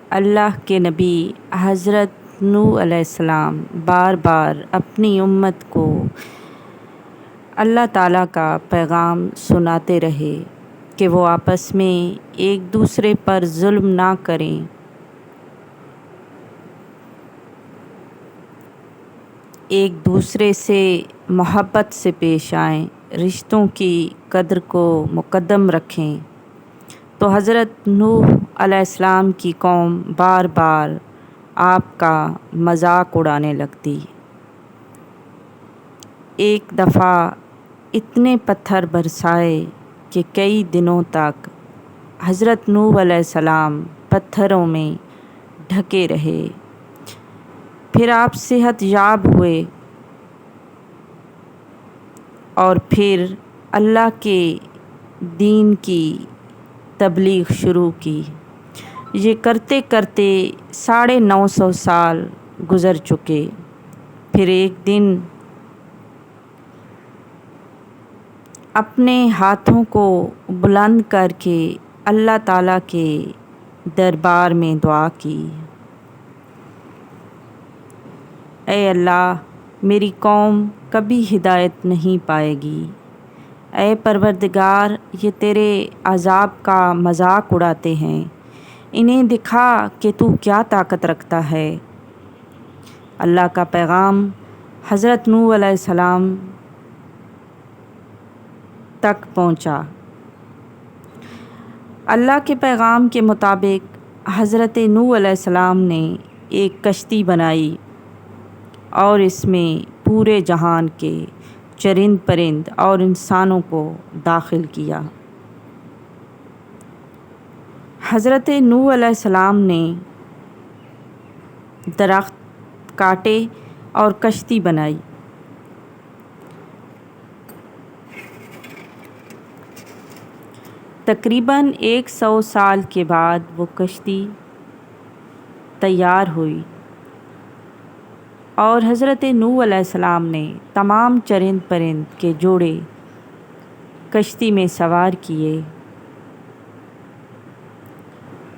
اللہ کے نبی حضرت نوح علیہ السلام بار بار اپنی امت کو اللہ تعالیٰ کا پیغام سناتے رہے کہ وہ آپس میں ایک دوسرے پر ظلم نہ کریں، ایک دوسرے سے محبت سے پیش آئیں، رشتوں کی قدر کو مقدم رکھیں۔ تو حضرت نوح علیہ السلام کی قوم بار بار آپ کا مذاق اڑانے لگتی۔ ایک دفعہ اتنے پتھر برسائے کہ کئی دنوں تک حضرت نوح علیہ السلام پتھروں میں ڈھکے رہے۔ پھر آپ صحت یاب ہوئے اور پھر اللہ کے دین کی تبلیغ شروع کی۔ یہ کرتے کرتے 950 سال گزر چکے۔ پھر ایک دن اپنے ہاتھوں کو بلند کر کے اللہ تعالیٰ کے دربار میں دعا کی، اے اللہ، میری قوم کبھی ہدایت نہیں پائے گی۔ اے پروردگار، یہ تیرے عذاب کا مذاق اڑاتے ہیں، انہیں دکھا کہ تو کیا طاقت رکھتا ہے۔ اللہ کا پیغام حضرت نوح علیہ السلام تک پہنچا۔ اللہ کے پیغام کے مطابق حضرت نوح علیہ السلام نے ایک کشتی بنائی اور اس میں پورے جہان کے چرند پرند اور انسانوں کو داخل کیا۔ حضرت نوح علیہ السلام نے درخت کاٹے اور کشتی بنائی۔ تقریباً 100 سال کے بعد وہ کشتی تیار ہوئی اور حضرت نوح علیہ السلام نے تمام چرند پرند کے جوڑے کشتی میں سوار کیے۔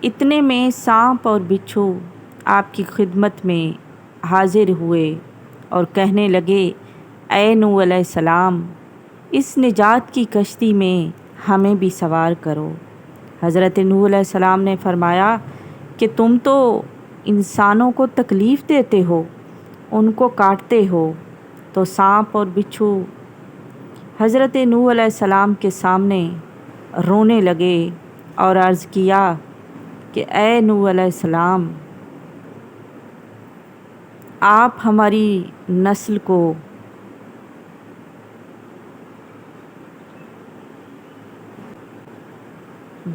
اتنے میں سانپ اور بچھو آپ کی خدمت میں حاضر ہوئے اور کہنے لگے، اے نوح علیہ السلام، اس نجات کی کشتی میں ہمیں بھی سوار کرو۔ حضرت نوح علیہ السلام نے فرمایا کہ تم تو انسانوں کو تکلیف دیتے ہو، ان کو کاٹتے ہو۔ تو سانپ اور بچھو حضرت نوح علیہ السلام کے سامنے رونے لگے اور عرض کیا کہ اے نوح علیہ السلام، آپ ہماری نسل کو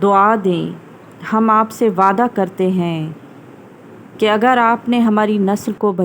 دعا دیں، ہم آپ سے وعدہ کرتے ہیں کہ اگر آپ نے ہماری نسل کو